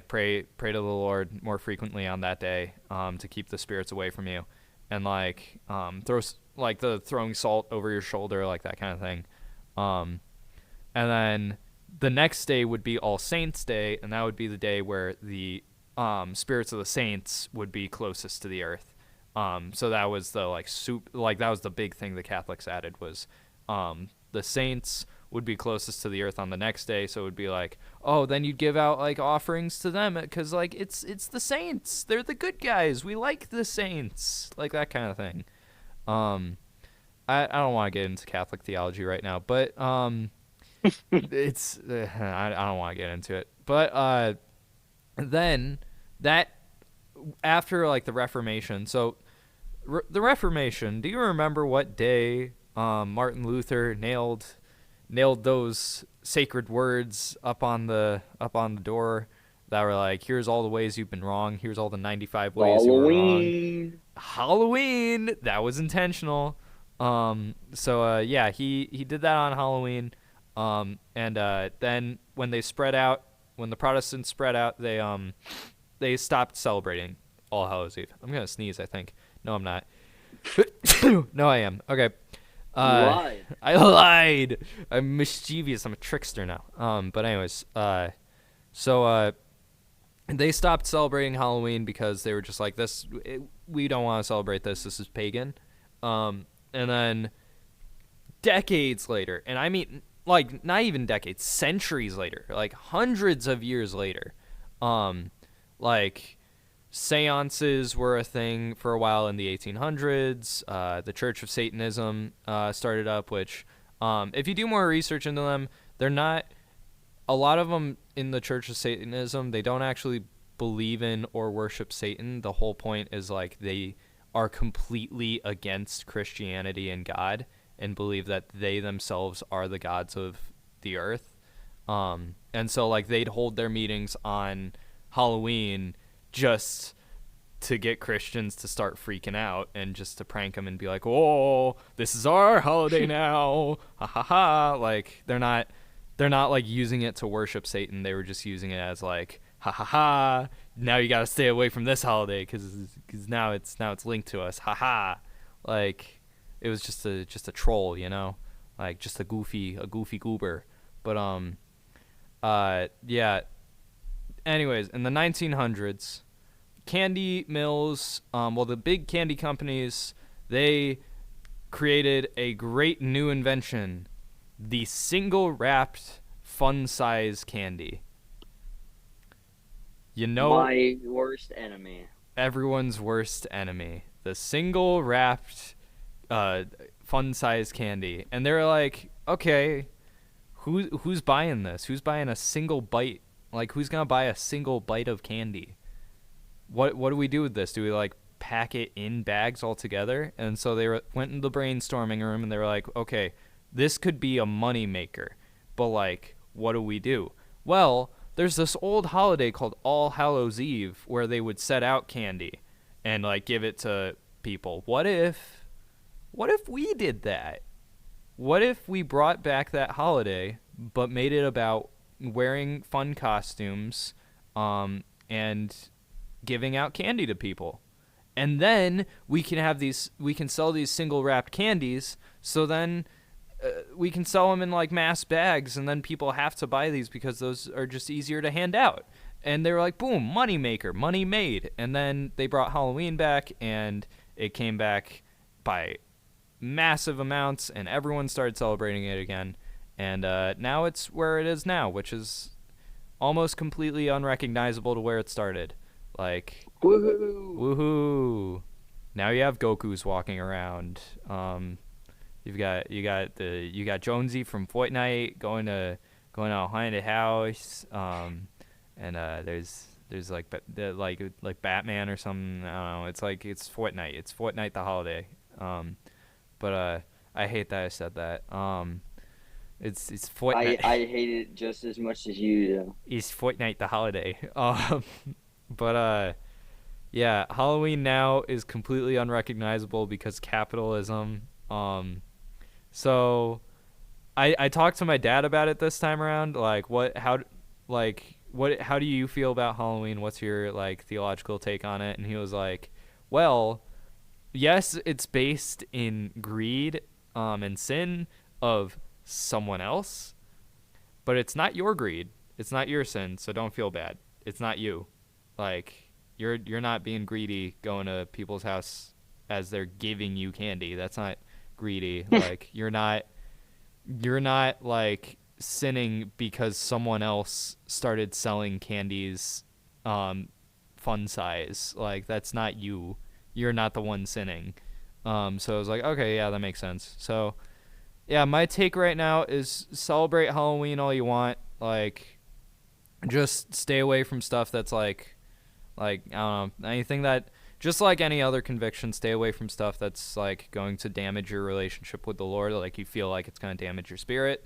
pray to the Lord more frequently on that day to keep the spirits away from you, and throwing salt over your shoulder, like that kind of thing. And then the next day would be All Saints Day, and that would be the day where the spirits of the saints would be closest to the earth. So that was that was the big thing the Catholics added was the saints would be closest to the earth on the next day, so it would be like, oh, then you'd give out like offerings to them because like it's the saints, they're the good guys, we like the saints, like that kind of thing. I don't want to get into Catholic theology right now, but it's I don't want to get into it, but then that after like the Reformation, so the Reformation, do you remember what day Martin Luther nailed those sacred words up on the door that were like, here's all the ways you've been wrong, here's all the 95 ways you were wrong. Halloween, that was intentional. Yeah, he did that on Halloween. Then when the Protestants spread out, they stopped celebrating All Hallows Eve. I'm gonna sneeze, I think. No, I'm not. No, I am. Okay. Lied. I lied. I'm mischievous. I'm a trickster now. But anyways, they stopped celebrating Halloween because they were just like, we don't want to celebrate this. This is pagan. And then decades later, and I mean, like, not even decades, centuries later, like hundreds of years later, like, seances were a thing for a while in the 1800s. The Church of Satanism started up, which, if you do more research into them, they're not, a lot of them in the Church of Satanism, they don't actually believe in or worship Satan. The whole point is, like, they are completely against Christianity and God and believe that they themselves are the gods of the earth. And so, like, they'd hold their meetings on Halloween just to get Christians to start freaking out and just to prank them and be like, oh, this is our holiday now. Ha ha ha. Like, they're not like using it to worship Satan. They were just using it as like, ha ha ha. Now you got to stay away from this holiday because now it's linked to us. Ha ha. Like, it was just a troll, you know, like just a goofy goober. But yeah. Anyways, in the 1900s, candy mills, the big candy companies, they created a great new invention, the single-wrapped fun-size candy. You know, my worst enemy. Everyone's worst enemy. The single-wrapped fun-size candy. And they're like, okay, who's buying this? Who's buying a single bite? Like, who's going to buy a single bite of candy? what do we do with this? Do we like pack it in bags altogether? And so they went into the brainstorming room and they were like, okay, this could be a money maker, but like, what do we do? Well, there's this old holiday called All Hallows Eve where they would set out candy and like give it to people. What if we did that? What if we brought back that holiday but made it about wearing fun costumes and giving out candy to people? And then we can sell these single wrapped candies, so then we can sell them in like mass bags, and then people have to buy these because those are just easier to hand out. And they were like, boom, money maker, money made. And then they brought Halloween back, and it came back by massive amounts, and everyone started celebrating it again. And now it's where it is now, which is almost completely unrecognizable to where it started. Like, woohoo! Now you have Goku's walking around. You got Jonesy from Fortnite going to a haunted house. And there's like Batman or something. I don't know. It's like it's Fortnite. It's Fortnite the holiday. But I hate that I said that. It's Fortnite. I hate it just as much as you do. It's Fortnite the holiday. But yeah, Halloween now is completely unrecognizable because capitalism. So I talked to my dad about it this time around. Like, how do you feel about Halloween? What's your like theological take on it? And he was like, well, yes, it's based in greed and sin of someone else, but it's not your greed. It's not your sin, so don't feel bad. It's not you. Like, you're not being greedy going to people's house as they're giving you candy. That's not greedy. Like, you're not like sinning because someone else started selling candies fun size. Like, that's not you. You're not the one sinning. So I was like, okay, yeah, that makes sense. So yeah, my take right now is celebrate Halloween all you want. Like, just stay away from stuff that's like I don't know, anything that, just like any other conviction, stay away from stuff that's like going to damage your relationship with the Lord. Like, you feel like it's going to damage your spirit.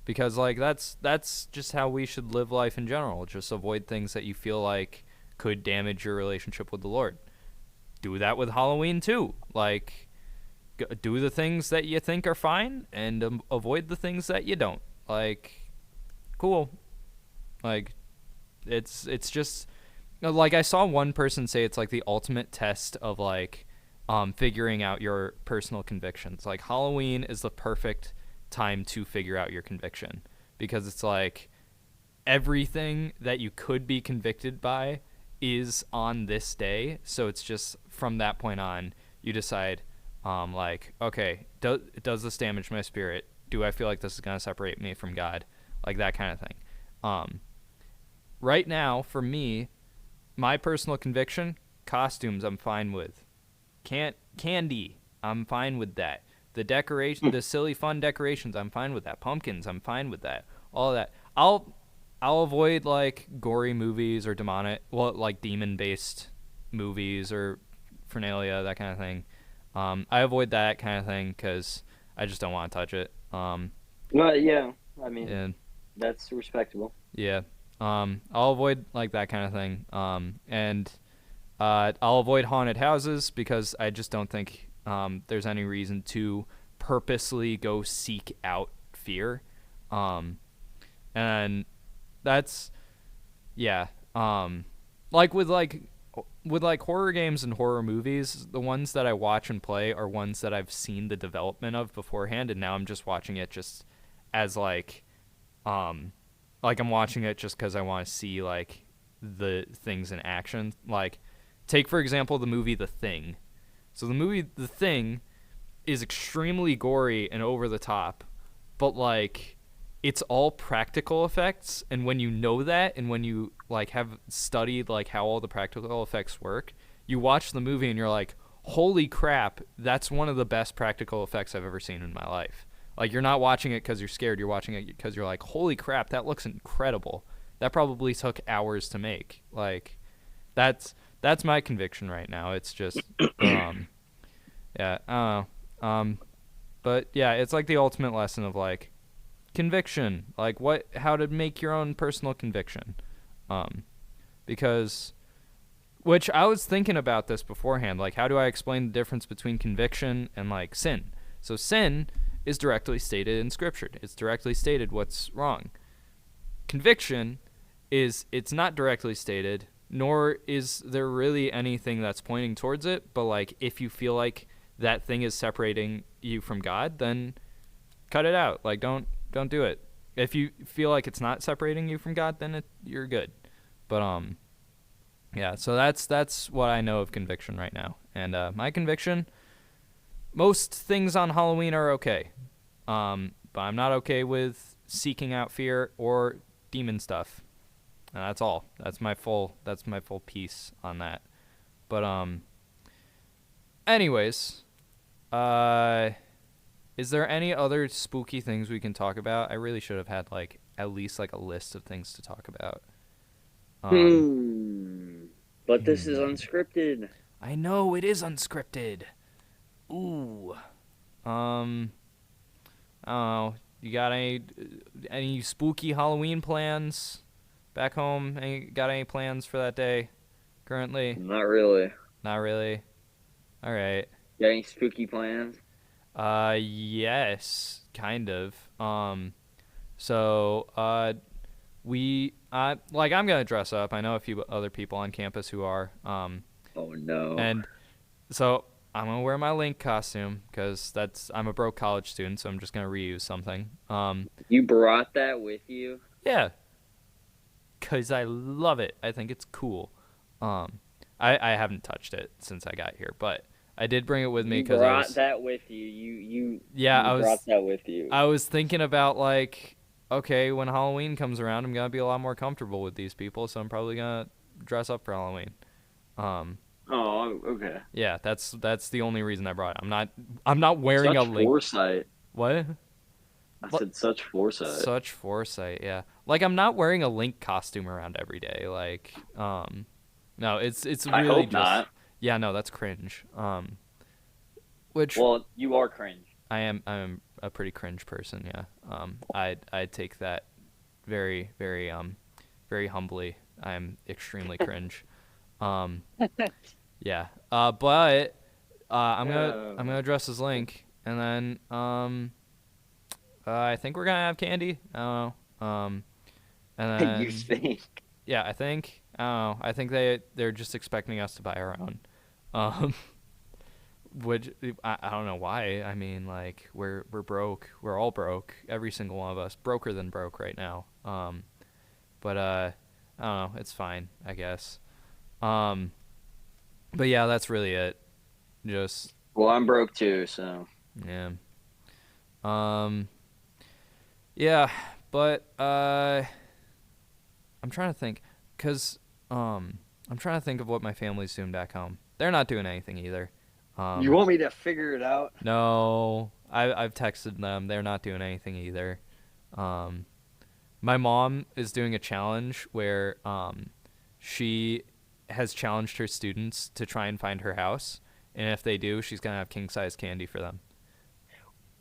Because like that's just how we should live life in general. Just avoid things that you feel like could damage your relationship with the Lord. Do that with Halloween too. Like, do the things that you think are fine and avoid the things that you don't. Like, cool. Like, it's just like, I saw one person say it's like the ultimate test of like figuring out your personal convictions. Like, Halloween is the perfect time to figure out your conviction, because it's like everything that you could be convicted by is on this day. So it's just from that point on you decide like, okay, does this damage my spirit? Do I feel like this is going to separate me from God? Like, that kind of thing. Right now, for me, my personal conviction, costumes I'm fine with. Candy, I'm fine with that. The decoration, the silly fun decorations, I'm fine with that. Pumpkins, I'm fine with that. All of that. I'll avoid like gory movies or like demon-based movies or Fernalia, that kind of thing. I avoid that kind of thing because I just don't want to touch it. Well, yeah, I mean, that's respectable. Yeah. I'll avoid like that kind of thing. And I'll avoid haunted houses because I just don't think there's any reason to purposely go seek out fear. And that's, yeah. Like with horror games and horror movies, the ones that I watch and play are ones that I've seen the development of beforehand, and now I'm just watching it just as like I'm watching it just because I want to see like the things in action. Like, take for example the movie The Thing. So the movie The Thing is extremely gory and over the top, but like, it's all practical effects, and when you know that, and when you like have studied like how all the practical effects work, you watch the movie and you're like, holy crap, that's one of the best practical effects I've ever seen in my life. Like, you're not watching it because you're scared, you're watching it because you're like, holy crap, that looks incredible. That probably took hours to make. Like, that's my conviction right now. It's just yeah, I don't know. But yeah, it's like the ultimate lesson of like conviction, like how to make your own personal conviction. Because which I was thinking about this beforehand, like how do I explain the difference between conviction and like sin? So sin is directly stated in scripture. It's directly stated what's wrong. Conviction it's not directly stated, nor is there really anything that's pointing towards it, but like if you feel like that thing is separating you from God, then cut it out. Like don't do it. If you feel like it's not separating you from God, then you're good. But yeah, so that's what I know of conviction right now. And my conviction, most things on Halloween are okay. But I'm not okay with seeking out fear or demon stuff. And that's all. That's my full piece on that. But anyways, is there any other spooky things we can talk about? I really should have had like at least like a list of things to talk about. But this is unscripted. I know it is unscripted. Ooh. I don't know. You got any spooky Halloween plans back home? Got any plans for that day currently? Not really. Not really. All right. Got any spooky plans? Yes, kind of. So, I'm gonna dress up. I know a few other people on campus who are. Oh no. And so I'm gonna wear my Link costume because I'm a broke college student, so I'm just gonna reuse something. You brought that with you? Yeah. Cause I love it. I think it's cool. I haven't touched it since I got here, but I did bring it with me because brought that with you. You brought that with you. I was thinking about like, okay, when Halloween comes around, I'm gonna be a lot more comfortable with these people, so I'm probably gonna dress up for Halloween. Oh, okay. Yeah, that's the only reason I brought it. I'm not wearing such a Link. Foresight. What? I said such foresight. Such foresight, yeah. Like I'm not wearing a Link costume around every day. Like, no, it's really I hope just. not. Yeah, no, that's cringe. Well, you are cringe. I'm a pretty cringe person, yeah. I'd take that very, very very humbly. I'm extremely cringe. Yeah. But I'm gonna dress as Link, and then I think we're gonna have candy. I don't know. And then You think? yeah, I think. I don't know. I think they're just expecting us to buy our own. Which I don't know why. I mean, like we're broke. We're all broke. Every single one of us, broker than broke right now. But I don't know. It's fine, I guess. But yeah, that's really it. Just. Well, I'm broke too, so. Yeah. Yeah, but I'm trying to think, cause I'm trying to think of what my family's doing back home. They're not doing anything either. You want me to figure it out? No, I've texted them. They're not doing anything either. My mom is doing a challenge where she has challenged her students to try and find her house, and if they do, she's gonna have king size candy for them.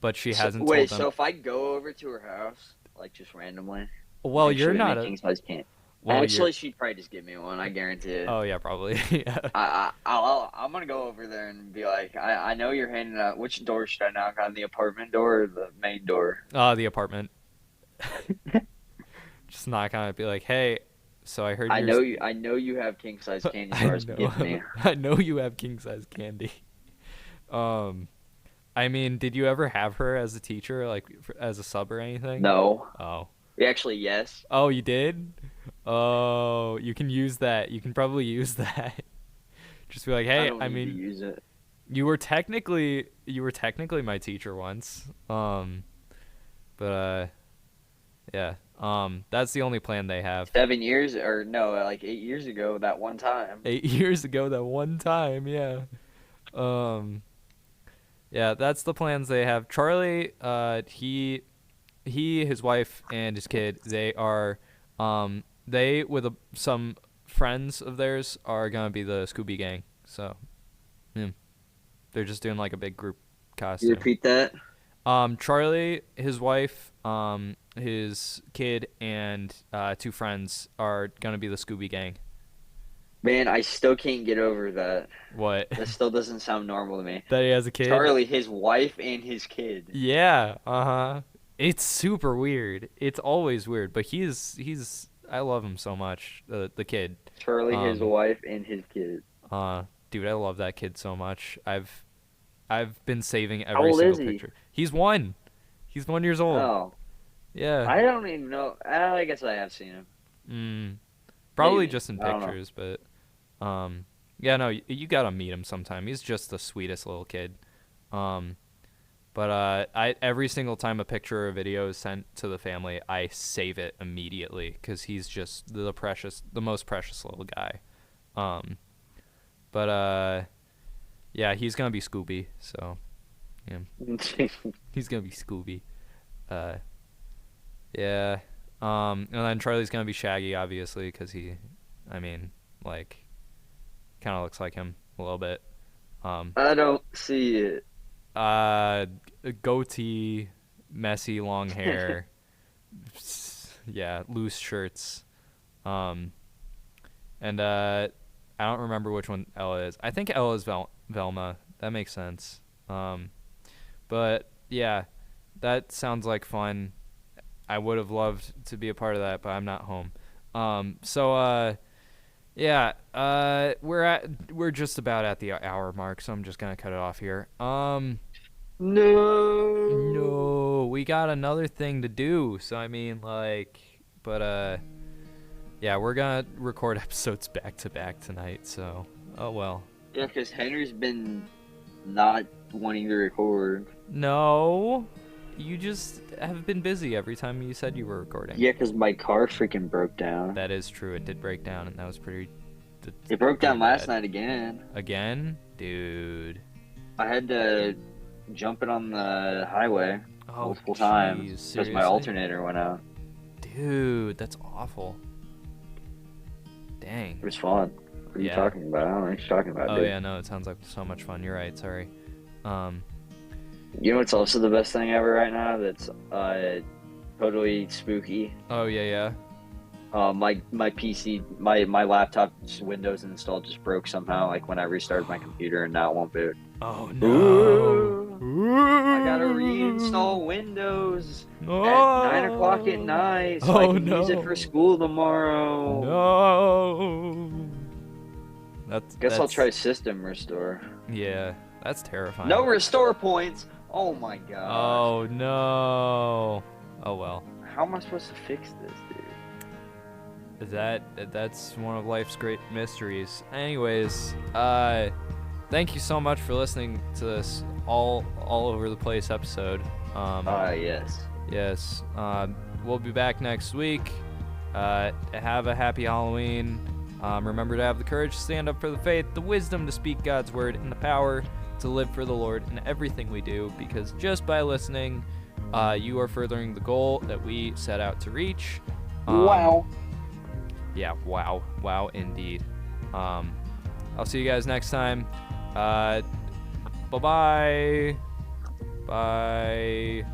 But she hasn't told them. So if I go over to her house, like just randomly, well, you're not a king size candy. Well, actually, she'd probably just give me one. I guarantee it. Oh yeah, probably. Yeah. I'm gonna go over there and be like, I know you're handing out. Which door should I knock on? The apartment door or the main door? The apartment. Just knock on it. Be like, hey. So I heard. I know you have king size candy bars. Give me. I know you have king size candy. I mean, did you ever have her as a teacher, like as a sub or anything? No. Oh. Actually, yes. Oh, you did? Oh, you can use that. You can probably use that. Just be like, hey, I mean, use it. You were technically my teacher once. But yeah. That's the only plan they have. 7 years, or no, like 8 years ago, that one time. 8 years ago, that one time, yeah. Yeah, that's the plans they have. Charlie, he, his wife, and his kid, they are, they with some friends of theirs are gonna be the Scooby Gang. So, yeah. They're just doing like a big group costume. You repeat that? Charlie, his wife, his kid, and 2 friends are gonna be the Scooby Gang. Man, I still can't get over that. What? That still doesn't sound normal to me. That he has a kid? Charlie, his wife, and his kid. Yeah, It's super weird. It's always weird, but he's I love him so much, the kid. Charlie, his wife, and his kid. Dude, I love that kid so much. I've been saving How every old single is he? picture. He's 1. He's 1 years old. Oh. Yeah. I don't even know. I guess I have seen him. Probably Maybe. just in I don't know. pictures, but yeah, no, you gotta meet him sometime. He's just the sweetest little kid. But I every single time a picture or a video is sent to the family, I save it immediately because he's just the most precious little guy. But yeah, he's gonna be Scooby. So, yeah, he's gonna be Scooby. Yeah. And then Charlie's gonna be Shaggy, obviously, because kind of looks like him a little bit. I don't see it. A goatee, messy long hair, yeah, loose shirts, and I don't remember which one Ella is. I think Ella is Velma. That makes sense. But yeah, that sounds like fun. I would have loved to be a part of that, but I'm not home. Yeah, we're just about at the hour mark, so I'm just gonna cut it off here. No, we got another thing to do. So yeah, we're gonna record episodes back to back tonight. So, oh well. Yeah, because Henry's been not wanting to record. No, you just have been busy every time you said you were recording. Yeah, because my car freaking broke down. That is true. It did break down, and that was pretty. It broke down bad. last night again. Again, dude. I had to jump it on the highway multiple geez, times because seriously? my alternator went out. Dude, that's awful. Dang. It was fun. What are you talking about? I don't know what you're talking about, Oh, dude. yeah, no, it sounds like so much fun. You're right, sorry. You know what's also the best thing ever right now that's totally spooky? Oh, yeah. My PC, my laptop's Windows install just broke somehow, like when I restarted my computer, and now it won't boot. Oh, no. Ooh. I gotta reinstall Windows at 9 o'clock at night so I can use it for school tomorrow. No. Guess I'll try system restore. Yeah, that's terrifying. No restore points! Oh my god. Oh, no. Oh, well. How am I supposed to fix this, dude? That's one of life's great mysteries. Anyways, thank you so much for listening to this all over the place episode. Yes. Yes. We'll be back next week. Have a happy Halloween. Remember to have the courage to stand up for the faith, the wisdom to speak God's word, and the power to live for the Lord in everything we do, because just by listening, you are furthering the goal that we set out to reach. Wow. Yeah, wow. Wow, indeed. I'll see you guys next time. Bye-bye. Bye.